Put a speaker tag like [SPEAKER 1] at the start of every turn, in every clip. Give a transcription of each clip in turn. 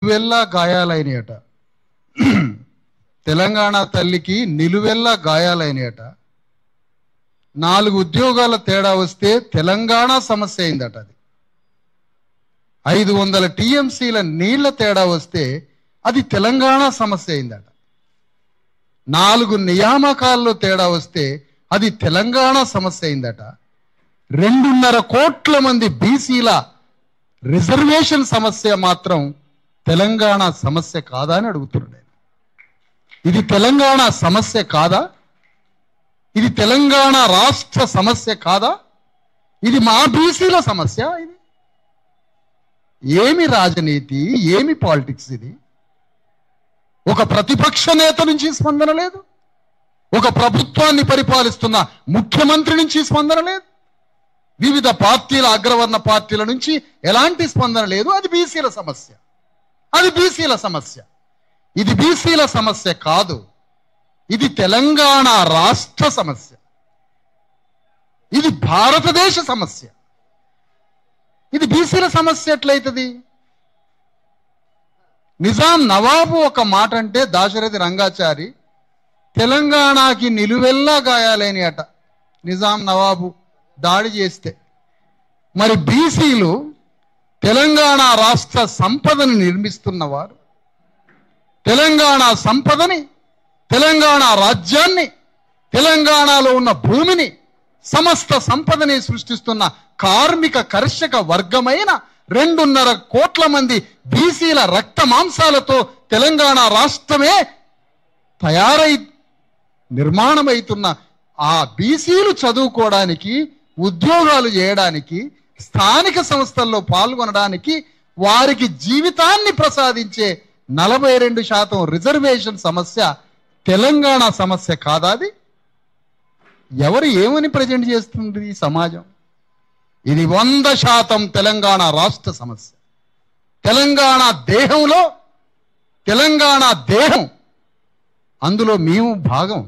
[SPEAKER 1] నిలువెల్లా గాయాలైనయట. తెలంగాణ తల్లికి నిలువెల్లా గాయాలైనయట. 4 ఉద్యోగాల తేడా వస్తే తెలంగాణ సమస్య అయిందట. అది 500 టీఎంసీల నీళ్ల తేడా వస్తే అది తెలంగాణ సమస్య అయిందట. 4 నియామకాల్లో తేడా వస్తే అది తెలంగాణ సమస్య అయిందట. 2.5 కోట్ల మంది బీసీల రిజర్వేషన్ సమస్య మాత్రం తెలంగాణ సమస్య కాదా అని అడుగుతున్నాడు. ఇది తెలంగాణ సమస్య కాదా? ఇది తెలంగాణ రాష్ట్ర సమస్య కాదా? ఇది మా బీసీల సమస్య. ఇది ఏమి రాజనీతి, ఏమి పాలిటిక్స్? ఇది ఒక ప్రతిపక్ష నేత నుంచి స్పందన లేదు, ఒక ప్రభుత్వాన్ని పరిపాలిస్తున్న ముఖ్యమంత్రి నుంచి స్పందన లేదు, వివిధ పార్టీల అగ్రవర్ణ పార్టీల నుంచి ఎలాంటి స్పందన లేదు. అది బీసీల సమస్య, అది బీసీల సమస్య. ఇది బీసీల సమస్య కాదు, ఇది తెలంగాణ రాష్ట్ర సమస్య, ఇది భారతదేశ సమస్య. ఇది బీసీల సమస్య ఎట్లయితుంది? నిజాం నవాబు ఒక మాట అంటే దాశరథి రంగాచారి తెలంగాణకి నిలువెల్లా గాయాలేని అట నిజాం నవాబు దాడి చేస్తే. మరి బీసీలు తెలంగాణ రాష్ట్ర సంపదని నిర్మిస్తున్నవారు, తెలంగాణ సంపదని, తెలంగాణ రాజ్యాన్ని, తెలంగాణలో ఉన్న భూమిని, సమస్త సంపదని సృష్టిస్తున్న కార్మిక కర్షక వర్గమైన 2.5 కోట్ల మంది బీసీల రక్త మాంసాలతో తెలంగాణ రాష్ట్రమే తయారై నిర్మాణమవుతున్న ఆ బీసీలు చదువుకోవడానికి, ఉద్యోగాలు చేయడానికి, స్థానిక సంస్థల్లో పాల్గొనడానికి, వారికి జీవితాన్ని ప్రసాదించే 42% రిజర్వేషన్ సమస్య తెలంగాణ సమస్య కాదా? అది ఎవరు ఏమని ప్రజెంట్ చేస్తుంది ఈ సమాజం? ఇది 100% తెలంగాణ రాష్ట్ర సమస్య. తెలంగాణ దేహంలో, తెలంగాణ దేహం, అందులో మేము భాగం.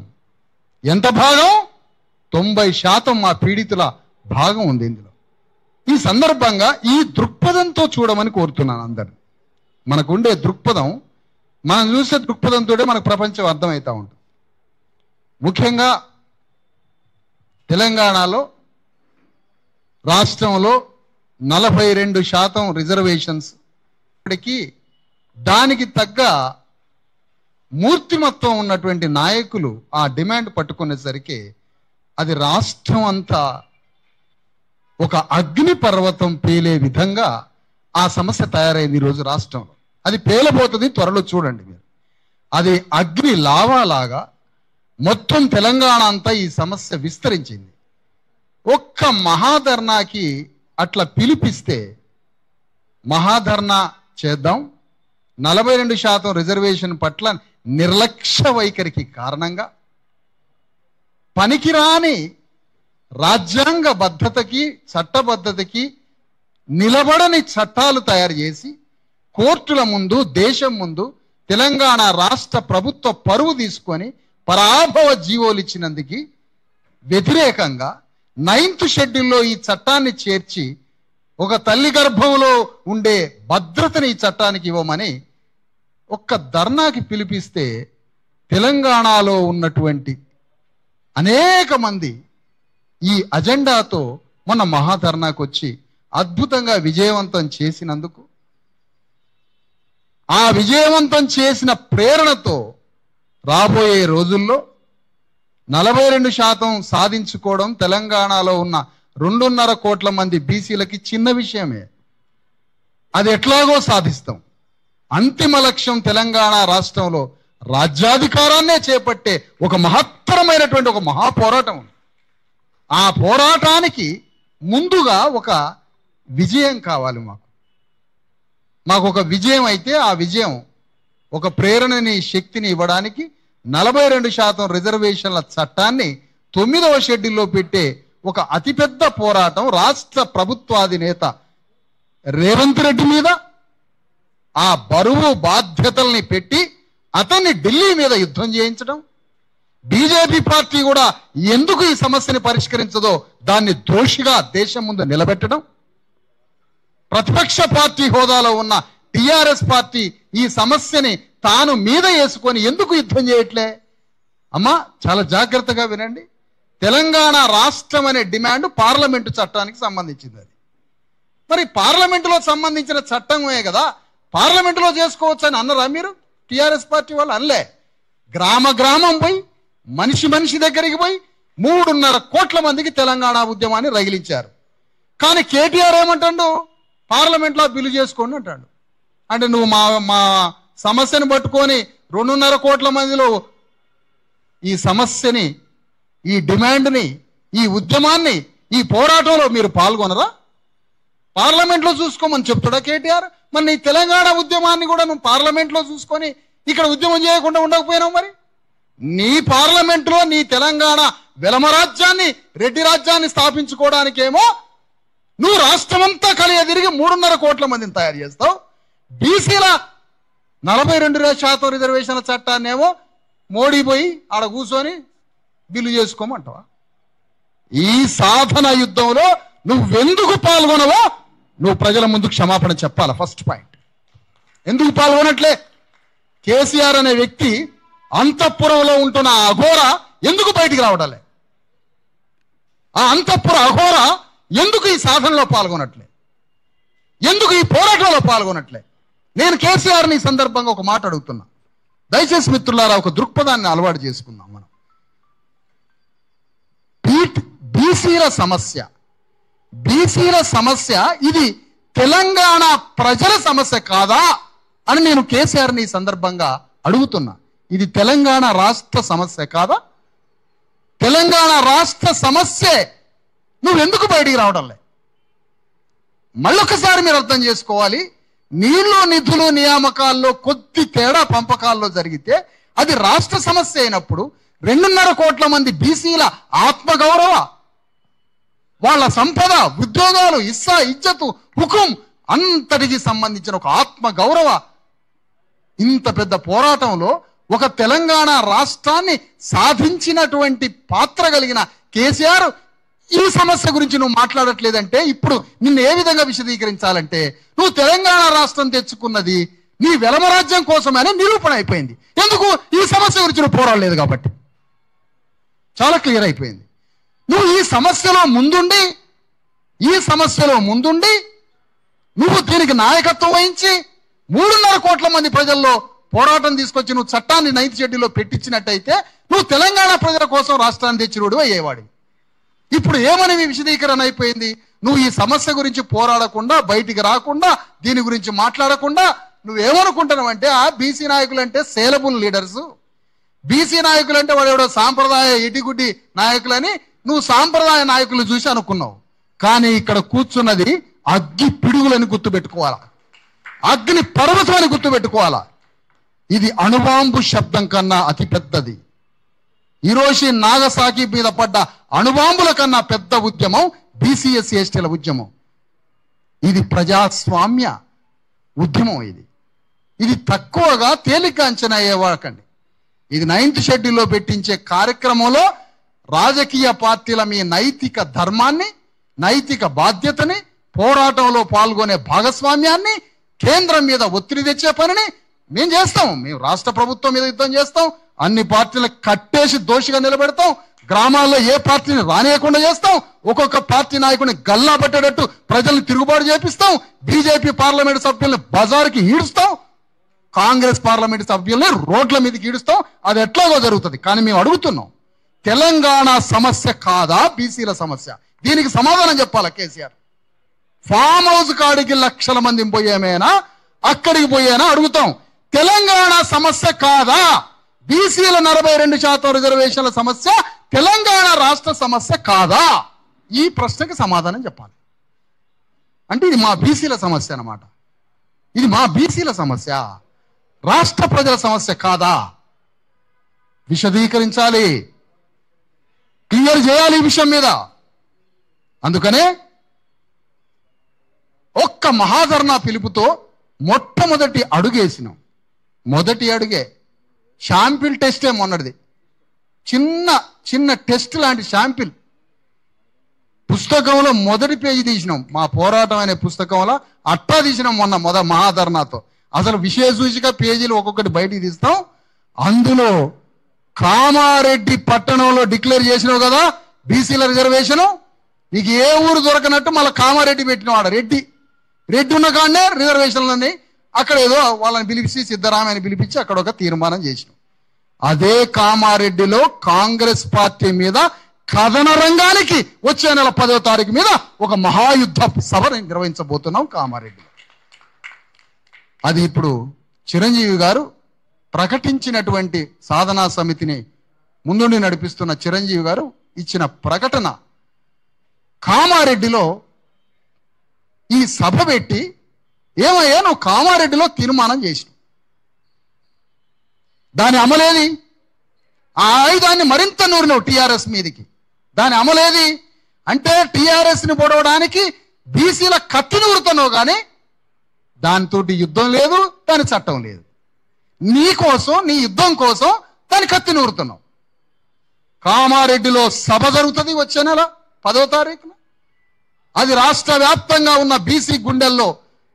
[SPEAKER 1] ఎంత భాగం? 90% మా పీడితుల భాగం ఉంది ఇందులో. ఈ సందర్భంగా ఈ దృక్పథంతో చూడమని కోరుతున్నాను అందరు. మనకుండే దృక్పథం, మనం చూసే దృక్పథంతో మనకు ప్రపంచం అర్థమవుతూ ఉంటుంది. ముఖ్యంగా తెలంగాణలో రాష్ట్రంలో 42% రిజర్వేషన్స్, ఇప్పటికీ దానికి తగ్గ మూర్తిమత్వం ఉన్నటువంటి నాయకులు ఆ డిమాండ్ పట్టుకునేసరికి అది రాష్ట్రం అంతా ఒక అగ్ని పర్వతం పేలే విధంగా ఆ సమస్య తయారైంది ఈరోజు రాష్ట్రంలో. అది పేలబోతుంది, త్వరలో చూడండి మీరు. అది అగ్ని లావాలాగా మొత్తం తెలంగాణ అంతా ఈ సమస్య విస్తరించింది. ఒక్క మహాధర్నాకి అట్లా పిలిపిస్తే మహాధర్నా చేద్దాం, 42% రిజర్వేషన్ పట్ల నిర్లక్ష్య వైఖరికి కారణంగా పనికిరాని రాజ్యాంగ బద్ధతకి, చట్టబద్ధతకి నిలబడని చట్టాలు తయారు చేసి కోర్టుల ముందు, దేశం ముందు తెలంగాణ రాష్ట్ర ప్రభుత్వ పరువు తీసుకొని పరాభవ జీవోలు ఇచ్చినందుకు వ్యతిరేకంగా 9th షెడ్యూల్లో ఈ చట్టాన్ని చేర్చి ఒక తల్లి గర్భంలో ఉండే భద్రతని ఈ చట్టానికి ఇవ్వమని ఒక్క ధర్నాకి పిలిపిస్తే తెలంగాణలో ఉన్నటువంటి అనేక మంది ఈ అజెండాతో మొన్న మహాధర్నాకు వచ్చి అద్భుతంగా విజయవంతం చేసినందుకు, ఆ విజయవంతం చేసిన ప్రేరణతో రాబోయే రోజుల్లో 42% సాధించుకోవడం తెలంగాణలో ఉన్న 2.5 కోట్ల మంది బీసీలకి చిన్న విషయమే. అది ఎట్లాగో సాధిస్తాం. అంతిమ లక్ష్యం తెలంగాణ రాష్ట్రంలో రాజ్యాధికారాన్నే చేపట్టే ఒక మహత్తరమైనటువంటి ఒక మహాపోరాటం. ఆ పోరాటానికి ముందుగా ఒక విజయం కావాలి. మాకు ఒక విజయం అయితే ఆ విజయం ఒక ప్రేరణని, శక్తిని ఇవ్వడానికి 42% రిజర్వేషన్ల చట్టాన్ని 9వ షెడ్యూల్లో పెట్టే ఒక అతిపెద్ద పోరాటం రాష్ట్ర ప్రభుత్వాధినేత రేవంత్ రెడ్డి మీద ఆ బరువు బాధ్యతల్ని పెట్టి అతన్ని ఢిల్లీ మీద యుద్ధం చేయించడం, బీజేపీ పార్టీ కూడా ఎందుకు ఈ సమస్యని పరిష్కరించదో దాన్ని దోషిగా దేశం ముందు నిలబెట్టడం, ప్రతిపక్ష పార్టీ హోదాలో ఉన్న టిఆర్ఎస్ పార్టీ ఈ సమస్యని తాను మీద వేసుకొని ఎందుకు యుద్ధం చేయట్లే? అమ్మా చాలా జాగ్రత్తగా వినండి. తెలంగాణ రాష్ట్రం అనే డిమాండ్ పార్లమెంటు చట్టానికి సంబంధించింది. అది మరి పార్లమెంటులో సంబంధించిన చట్టమే కదా, పార్లమెంటులో చేసుకోవచ్చు అని అన్నారా మీరు? టిఆర్ఎస్ పార్టీ వాళ్ళు అనలే. గ్రామ గ్రామం పోయి మనిషి దగ్గరికి పోయి 3.5 కోట్ల మందికి తెలంగాణ ఉద్యమాన్ని రగిలించారు. కానీ కేటీఆర్ ఏమంటాడు? పార్లమెంట్లో బిల్లు చేసుకోండి అంటాడు. అంటే నువ్వు మా సమస్యను పట్టుకొని 2.5 కోట్ల మందిలో ఈ సమస్యని, ఈ డిమాండ్ని, ఈ ఉద్యమాన్ని, ఈ పోరాటంలో మీరు పాల్గొనరా? పార్లమెంట్లో చూసుకోమని చెప్తాడా కేటీఆర్? మరి నీ తెలంగాణ ఉద్యమాన్ని కూడా నువ్వు పార్లమెంట్లో చూసుకొని ఇక్కడ ఉద్యమం చేయకుండా ఉండకపోయినావు. మరి నీ పార్లమెంటులో నీ తెలంగాణ వెలమ రాజ్యాన్ని, రెడ్డి రాజ్యాన్ని స్థాపించుకోవడానికేమో నువ్వు రాష్ట్రమంతా కలియ తిరిగి 3.5 కోట్ల మందిని తయారు చేస్తావు. బీసీల 42% రిజర్వేషన్ల చట్టాన్నేమో మోడీ పోయి ఆడ కూర్చొని బిల్లు చేసుకోమంటావా? ఈ సాధన యుద్ధంలో నువ్వెందుకు పాల్గొనవో నువ్వు ప్రజల ముందు క్షమాపణ చెప్పాలా. ఫస్ట్ పాయింట్, ఎందుకు పాల్గొనట్లే? కేసీఆర్ అనే వ్యక్తి అంతఃపురంలో ఉంటున్న ఆ అఘోర ఎందుకు బయటికి రావడాలే? ఆ అంతఃపుర అఘోర ఎందుకు ఈ సాధనలో పాల్గొనట్లే? ఎందుకు ఈ పోరాటంలో పాల్గొనట్లే? నేను కేసీఆర్ని ఈ సందర్భంగా ఒక మాట అడుగుతున్నా. దయచేసి మిత్రులారా, ఒక దృక్పథాన్ని అలవాటు చేసుకుందాం. మనం బీసీల సమస్య ఇది తెలంగాణ ప్రజల సమస్య కాదా అని నేను కేసీఆర్ని ఈ సందర్భంగా అడుగుతున్నా. ఇది తెలంగాణ రాష్ట్ర సమస్య కాదా? తెలంగాణ రాష్ట్ర సమస్యే నువ్వెందుకు బయటికి రావడంలే? మళ్ళొకసారి మీరు అర్థం చేసుకోవాలి. నీళ్ళు, నిధులు, నియామకాల్లో కొద్ది తేడా పంపకాల్లో జరిగితే అది రాష్ట్ర సమస్య అయినప్పుడు 2.5 కోట్ల మంది బీసీల ఆత్మగౌరవ, వాళ్ళ సంపద, ఉద్యోగాలు, ఇజ్జతు, హుకుం అంతటికి సంబంధించిన ఒక ఆత్మ గౌరవ ఇంత పెద్ద పోరాటంలో ఒక తెలంగాణ రాష్ట్రాన్ని సాధించినటువంటి పాత్ర కలిగిన కేసీఆర్ ఈ సమస్య గురించి నువ్వు మాట్లాడట్లేదంటే ఇప్పుడు నిన్ను ఏ విధంగా విశదీకరించాలంటే నువ్వు తెలంగాణ రాష్ట్రం తెచ్చుకున్నది నీ వెలమరాజ్యం కోసమనే నిరూపణ అయిపోయింది. ఎందుకు? ఈ సమస్య గురించి నువ్వు పోరాడలేదు కాబట్టి. చాలా క్లియర్ అయిపోయింది. నువ్వు ఈ సమస్యలో ముందుండి నువ్వు దీనికి నాయకత్వం వహించి 3.5 కోట్ల మంది ప్రజల్లో పోరాటం తీసుకొచ్చి నువ్వు చట్టాన్ని 9th షెడ్యూల్లో పెట్టించినట్టయితే నువ్వు తెలంగాణ ప్రజల కోసం రాష్ట్రాన్ని తెచ్చినోడు అయ్యేవాడు. ఇప్పుడు ఏమని విశదీకరణ అయిపోయింది? నువ్వు ఈ సమస్య గురించి పోరాడకుండా, బయటికి రాకుండా, దీని గురించి మాట్లాడకుండా నువ్వేమనుకుంటున్నావంటే ఆ బీసీ నాయకులు అంటే సేలబుల్ లీడర్స్, బీసీ నాయకులు అంటే వాడెవడో సాంప్రదాయ ఇటిగుడ్డి నాయకులని నువ్వు సాంప్రదాయ నాయకులు చూసి అనుకున్నావు. కానీ ఇక్కడ కూర్చున్నది అగ్గి పిడుగులని గుర్తుపెట్టుకోవాలా, అగ్ని పర్వతం అని గుర్తుపెట్టుకోవాలా. ఇది అణుబాంబు శబ్దం కన్నా అతి పెద్దది. ఈరోజు నాగసాకి మీద పడ్డ అణుబాంబుల కన్నా పెద్ద ఉద్యమం బీసీఎస్సీ ఎస్టీల ఉద్యమం. ఇది ప్రజాస్వామ్య ఉద్యమం. ఇది తక్కువగా తేలిక అంచనా వేయకండి. ఇది 9th షెడ్యూల్లో పెట్టించే కార్యక్రమంలో రాజకీయ పార్టీల మీ నైతిక ధర్మాన్ని, నైతిక బాధ్యతని, పోరాటంలో పాల్గొనే భాగస్వామ్యాన్ని, కేంద్రం మీద ఒత్తిడి తెచ్చే పనిని మేము చేస్తాం. మేము రాష్ట్ర ప్రభుత్వం మీద యుద్ధం చేస్తాం. అన్ని పార్టీలకు కట్టేసి దోషిగా నిలబెడతాం. గ్రామాల్లో ఏ పార్టీని రానియకుండా చేస్తాం. ఒక్కొక్క పార్టీ నాయకుడిని గల్లా పట్టేటట్టు ప్రజల్ని తిరుగుబాటు చేపిస్తాం. బీజేపీ పార్లమెంట్ సభ్యుల్ని బజార్కి ఈడుస్తాం. కాంగ్రెస్ పార్లమెంట్ సభ్యుల్ని రోడ్ల మీదకి ఈడుస్తాం. అది ఎట్లాగో జరుగుతుంది. కానీ మేము అడుగుతున్నాం, తెలంగాణ సమస్య కాదా బీసీల సమస్య? దీనికి సమాధానం చెప్పాలా కేసీఆర్? ఫామ్ హౌస్ కాడికి లక్షల మంది పోయేమేనా, అక్కడికి పోయేనా అడుగుతాం. తెలంగాణ సమస్య కాదా? బీసీల 42% రిజర్వేషన్ల సమస్య తెలంగాణ రాష్ట్ర సమస్య కాదా? ఈ ప్రశ్నకి సమాధానం చెప్పాలి. అంటే ఇది మా బీసీల సమస్య అన్నమాట. ఇది మా బీసీల సమస్య, రాష్ట్ర ప్రజల సమస్య కాదా? విశదీకరించాలి, క్లియర్ చేయాలి ఈ విషయం మీద. అందుకనే ఒక్క మహాధర్నా పిలుపుతో మొట్టమొదటి అడుగేసినాం. మొదటి అడుగే శాంపిల్ టెస్టే మొన్నటిది. చిన్న టెస్ట్ లాంటి శాంపిల్ పుస్తకంలో మొదటి పేజీ తీసినాం. మా పోరాటం అనే పుస్తకంలో అట్టా తీసినాం మొన్న మహాధర్నాతో. అసలు విషయ సూచిక పేజీలు ఒక్కొక్కటి బయటికి తీస్తాం. అందులో కామారెడ్డి పట్టణంలో డిక్లేర్ చేసినావు కదా బీసీల రిజర్వేషను, నీకు ఏ ఊరు దొరకనట్టు మళ్ళీ కామారెడ్డి పెట్టినవాడు. రెడ్డి ఉన్న కాడనే రిజర్వేషన్లని అక్కడ ఏదో వాళ్ళని పిలిపించి సిద్ధరామయ్యని పిలిపించి అక్కడ ఒక తీర్మానం చేసినాం. అదే కామారెడ్డిలో కాంగ్రెస్ పార్టీ మీద కథన రంగానికి వచ్చే నెల 10వ తారీఖు మీద ఒక మహాయుద్ధ సభ నిర్వహించబోతున్నాం కామారెడ్డిలో. అది ఇప్పుడు చిరంజీవి గారు ప్రకటించినటువంటి సాధనా సమితిని ముందుండి నడిపిస్తున్న చిరంజీవి గారు ఇచ్చిన ప్రకటన. కామారెడ్డిలో ఈ సభ పెట్టి ఏమయ్యా నువ్వు కామారెడ్డిలో తీర్మానం చేసినావు, దాని అమలేది? ఆ ఆయుధాన్ని మరింత నూరినావు టీఆర్ఎస్ మీదికి. దాని అమలేది అంటే టీఆర్ఎస్ని పొడవడానికి బీసీల కత్తి నూరుతున్నావు, కానీ దానితో యుద్ధం లేదు, దాని చట్టం లేదు. నీ కోసం, నీ యుద్ధం కోసం దాని కత్తి నూరుతున్నావు. కామారెడ్డిలో సభ జరుగుతుంది వచ్చే నెల 10వ తారీఖున. అది రాష్ట్ర వ్యాప్తంగా ఉన్న బీసీ గుండెల్లో,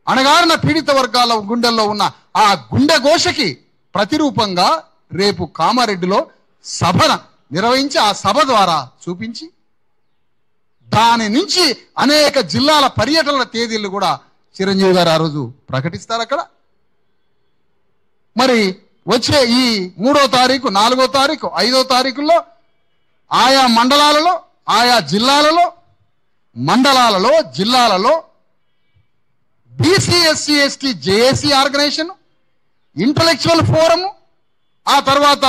[SPEAKER 1] అణగారిన పీడిత వర్గాల గుండెల్లో ఉన్న ఆ గుండె ఘోషకి ప్రతిరూపంగా రేపు కామారెడ్డిలో సభ నిర్వహించి ఆ సభ ద్వారా చూపించి దాని నుంచి అనేక జిల్లాల పర్యటనల తేదీలు కూడా చిరంజీవి గారు ఆ రోజు ప్రకటిస్తారు అక్కడ. మరి వచ్చే ఈ 3వ తారీఖు, 4వ తారీఖు, 5వ తారీఖుల్లో ఆయా మండలాలలో, ఆయా జిల్లాలలో, జిల్లాలలో BC SC ST JAC organization, intellectual forum, ఆ తర్వాత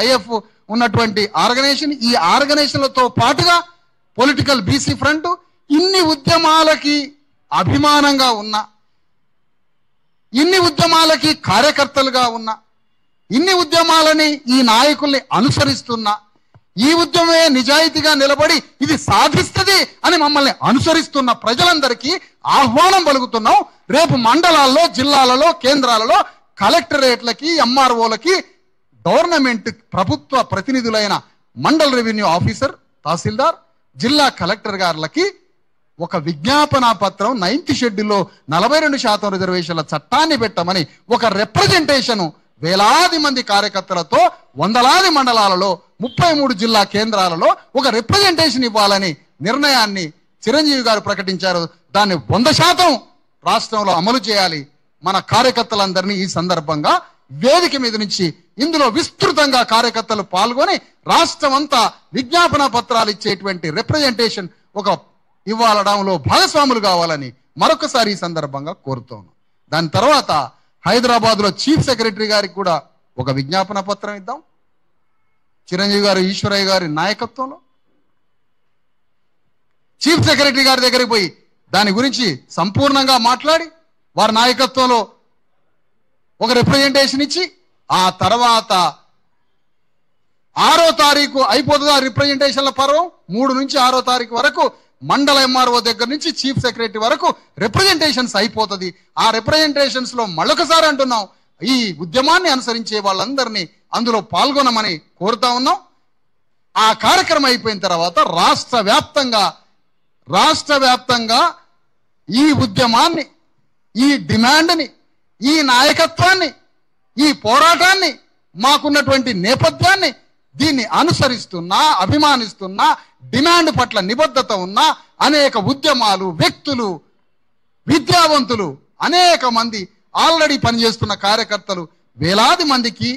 [SPEAKER 1] ఐఎఫ్ ఉన్నటువంటి ఆర్గనైజేషన్, ఈ ఆర్గనైజేషన్లతో పాటుగా పొలిటికల్ బీసీ ఫ్రంట్, ఇన్ని ఉద్యమాలకి అభిమానంగా ఉన్న, ఇన్ని ఉద్యమాలకి కార్యకర్తలుగా ఉన్న, ఇన్ని ఉద్యమాలని ఈ నాయకుల్ని అనుసరిస్తున్న, ఈ ఉద్యమే నిజాయితీగా నిలబడి ఇది సాధిస్తుంది అని మమ్మల్ని అనుసరిస్తున్న ప్రజలందరికీ ఆహ్వానం పలుకుతున్నాం. రేపు మండలాల్లో, జిల్లాలలో, కేంద్రాలలో, కలెక్టరేట్లకి, ఎంఆర్ఓలకి, గవర్నమెంట్ ప్రభుత్వ ప్రతినిధులైన మండల్ రెవెన్యూ ఆఫీసర్, తహసీల్దార్, జిల్లా కలెక్టర్ గారులకి ఒక విజ్ఞాపన పత్రం 9th షెడ్యూల్లో 42% రిజర్వేషన్ల చట్టాన్ని పెట్టమని ఒక రిప్రజెంటేషన్ వేలాది మంది కార్యకర్తలతో వందలాది మండలాలలో 33 జిల్లా కేంద్రాలలో ఒక రిప్రజెంటేషన్ ఇవ్వాలని నిర్ణయాన్ని చిరంజీవి గారు ప్రకటించారు. దాన్ని 100% రాష్ట్రంలో అమలు చేయాలి. మన కార్యకర్తలందరినీ ఈ సందర్భంగా వేదిక మీద నుంచి ఇందులో విస్తృతంగా కార్యకర్తలు పాల్గొని రాష్ట్రం అంతా విజ్ఞాపన పత్రాలు ఇచ్చేటువంటి రిప్రజెంటేషన్ ఒక ఇవ్వడంలో భాగస్వాములు కావాలని మరొకసారి ఈ సందర్భంగా కోరుతాను. దాని తర్వాత హైదరాబాద్లో చీఫ్ సెక్రటరీ గారికి కూడా ఒక విజ్ఞాపన పత్రం ఇద్దాం. చిరంజీవి గారు, ఈశ్వరయ్య గారి నాయకత్వంలో చీఫ్ సెక్రటరీ గారి దగ్గరికి పోయి దాని గురించి సంపూర్ణంగా మాట్లాడి వారి నాయకత్వంలో ఒక రిప్రజెంటేషన్ ఇచ్చి ఆ తర్వాత 6వ తారీఖు అయిపోతుంది ఆ రిప్రజెంటేషన్ల పర్వం. 3 నుంచి 6వ తారీఖు వరకు మండల ఎంఆర్ఓ దగ్గర నుంచి చీఫ్ సెక్రటరీ వరకు రిప్రజెంటేషన్స్ అయిపోతుంది. ఆ రిప్రజెంటేషన్స్ లో మళ్ళొకసారి అంటున్నాం, ఈ ఉద్యమాన్ని అనుసరించే వాళ్ళందరినీ అందులో పాల్గొనమని కోరుతా ఉన్నాం. ఆ కార్యక్రమం అయిపోయిన తర్వాత రాష్ట్ర వ్యాప్తంగా ఈ ఉద్యమాన్ని, ఈ డిమాండ్ని, ఈ నాయకత్వాన్ని, ఈ పోరాటాన్ని, మాకున్నటువంటి నేపథ్యాన్ని, దీన్ని అనుసరిస్తున్నా, అభిమానిస్తున్నా, డిమాండ్ పట్ల నిబద్ధత ఉన్న అనేక ఉద్యమాలు, వ్యక్తులు, విద్యావంతులు, అనేక మంది ఆల్రెడీ పనిచేస్తున్న కార్యకర్తలు, వేలాది మందికి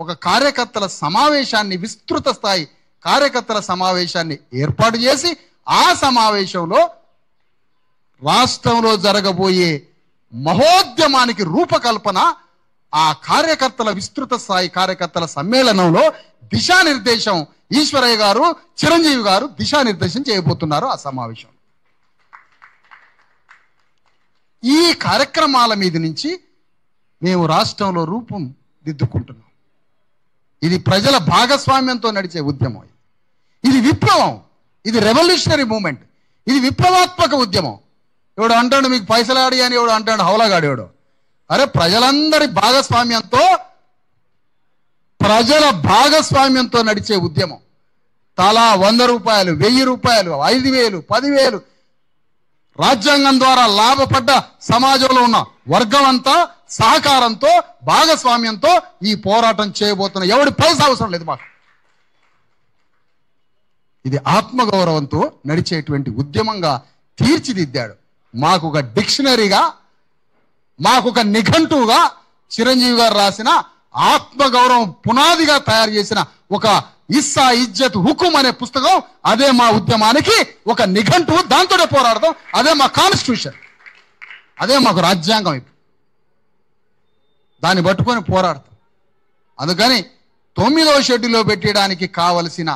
[SPEAKER 1] ఒక కార్యకర్తల సమావేశాన్ని, విస్తృత స్థాయి కార్యకర్తల సమావేశాన్ని ఏర్పాటు చేసి ఆ సమావేశంలో రాష్ట్రంలో జరగబోయే మహోద్యమానికి రూపకల్పన, ఆ కార్యకర్తల విస్తృత స్థాయి కార్యకర్తల సమ్మేళనంలో దిశానిర్దేశం ఈశ్వరయ్య గారు, చిరంజీవి గారు దిశానిర్దేశం చేయబోతున్నారు. ఆ సమావేశం ఈ కార్యక్రమాల మీద నుంచి మేము రాష్ట్రంలో రూపం దిద్దుకుంటున్నాం. ఇది ప్రజల భాగస్వామ్యంతో నడిచే ఉద్యమం. ఇది విప్లవం, ఇది రెవల్యూషనరీ మూమెంట్, ఇది విప్లవాత్మక ఉద్యమం. ఎవడు అంటాడు మీకు పైసలు ఆడి అని, ఎవడు అంటాడు హౌలాగాడు, ఎవడు. అరే ప్రజల భాగస్వామ్యంతో నడిచే ఉద్యమం. తలా 100 రూపాయలు, 1000 రూపాయలు, 5000, 10,000 రాజ్యాంగం ద్వారా లాభపడ్డ సమాజంలో ఉన్న వర్గం అంతా సహకారంతో భాగస్వామ్యంతో ఈ పోరాటం చేయబోతున్న ఎవడి పైసా అవసరం లేదు మాకు. ఇది ఆత్మగౌరవంతో నడిచేటువంటి ఉద్యమంగా తీర్చిదిద్దాడు. మాకు ఒక డిక్షనరీగా, మాకు ఒక నిఘంటువుగా చిరంజీవి గారు రాసిన ఆత్మగౌరవం పునాదిగా తయారు చేసిన ఒక ఇస్సా ఇజ్జత్ హుకుం అనే పుస్తకం, అదే మా ఉద్యమానికి ఒక నిఘంటువు. దాంతోనే పోరాడతాం. అదే మా కాన్స్టిట్యూషన్, అదే మాకు రాజ్యాంగం. దాన్ని పట్టుకొని పోరాడతాం. అందుకని 9వ షెడ్యూల్లో పెట్టడానికి కావలసిన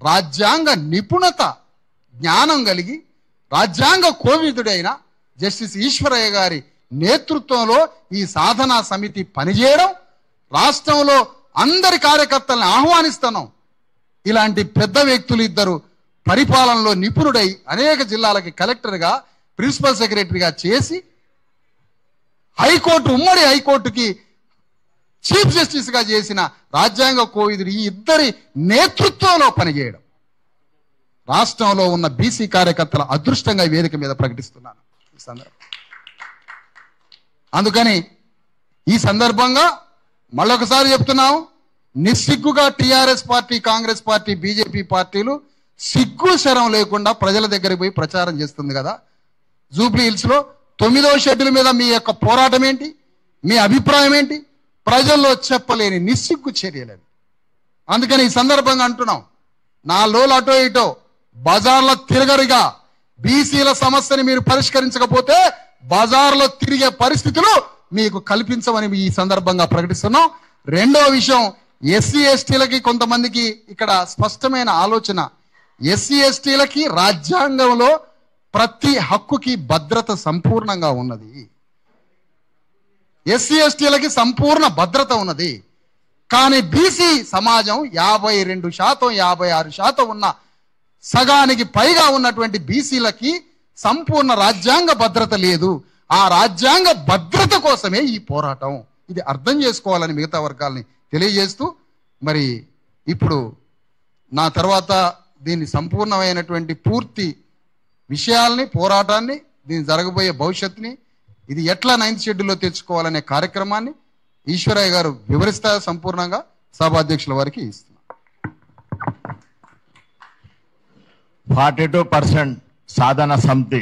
[SPEAKER 1] రాజ్యాంగ నిపుణత, జ్ఞానం కలిగి రాజ్యాంగ కోవిదుడైన జస్టిస్ ఈశ్వరయ్య గారి నేతృత్వంలో ఈ సాధనా సమితి పనిచేయడం, రాష్ట్రంలో అందరి కార్యకర్తలను ఆహ్వానిస్తున్నాం. ఇలాంటి పెద్ద వ్యక్తులు ఇద్దరు పరిపాలనలో నిపుణుడై అనేక జిల్లాలకి కలెక్టర్గా, ప్రిన్సిపల్ సెక్రటరీగా చేసి హైకోర్టు, ఉమ్మడి హైకోర్టుకి చీఫ్ జస్టిస్ గా చేసిన రాజ్యాంగ కోవిదుడు ఈ ఇద్దరి నేతృత్వంలో పనిచేయడం రాష్ట్రంలో ఉన్న బీసీ కార్యకర్తల అదృష్టంగా వేదిక మీద ప్రకటిస్తున్నాను ఈ సందర్భం. అందుకని ఈ సందర్భంగా మళ్ళొకసారి చెప్తున్నాం, నిస్సిగ్గుగా TRS party, Congress party, BJP పార్టీలు సిగ్గు శరం లేకుండా ప్రజల దగ్గరికి పోయి ప్రచారం చేస్తుంది కదా. జూబ్లీ హిల్స్ లో 9వ షెడ్యూల్ మీద మీ యొక్క పోరాటం ఏంటి, మీ అభిప్రాయం ఏంటి, ప్రజల్లో చెప్పలేని నిస్సిగ్గు చర్యలేదు. అందుకని ఈ సందర్భంగా అంటున్నాం, 4 రోజులు అటో ఇటో బజార్లో తిరగరిగా బీసీల సమస్యని మీరు పరిష్కరించకపోతే బజార్లో తిరిగే పరిస్థితులు మీకు కల్పించమని ఈ సందర్భంగా ప్రకటిస్తున్నాం. రెండో విషయం, ఎస్సీ ఎస్టీలకి కొంతమందికి ఇక్కడ స్పష్టమైన ఆలోచన, ఎస్సీ ఎస్టీలకి రాజ్యాంగంలో ప్రతి హక్కుకి భద్రత సంపూర్ణంగా ఉన్నది. ఎస్సీ ఎస్టీలకి సంపూర్ణ భద్రత ఉన్నది. కానీ బీసీ సమాజం 52%, 56% ఉన్న సగానికి పైగా ఉన్నటువంటి బీసీలకి సంపూర్ణ రాజ్యాంగ భద్రత లేదు. ఆ రాజ్యాంగ భద్రత కోసమే ఈ పోరాటం. ఇది అర్థం చేసుకోవాలని మిగతా వర్గాల్ని తెలియజేస్తూ, మరి ఇప్పుడు నా తర్వాత దీన్ని సంపూర్ణమైనటువంటి పూర్తి విషయాల్ని, పోరాటాన్ని, దీన్ని జరగబోయే భవిష్యత్తుని, ఇది ఎట్లా 9th షెడ్యూల్లో తెచ్చుకోవాలనే కార్యక్రమాన్ని ఈశ్వరయ్య గారు వివరిస్తారు. సంపూర్ణంగా సభాధ్యక్షుల వారికి ఇస్తున్నారు.
[SPEAKER 2] 42% సాధన సమితి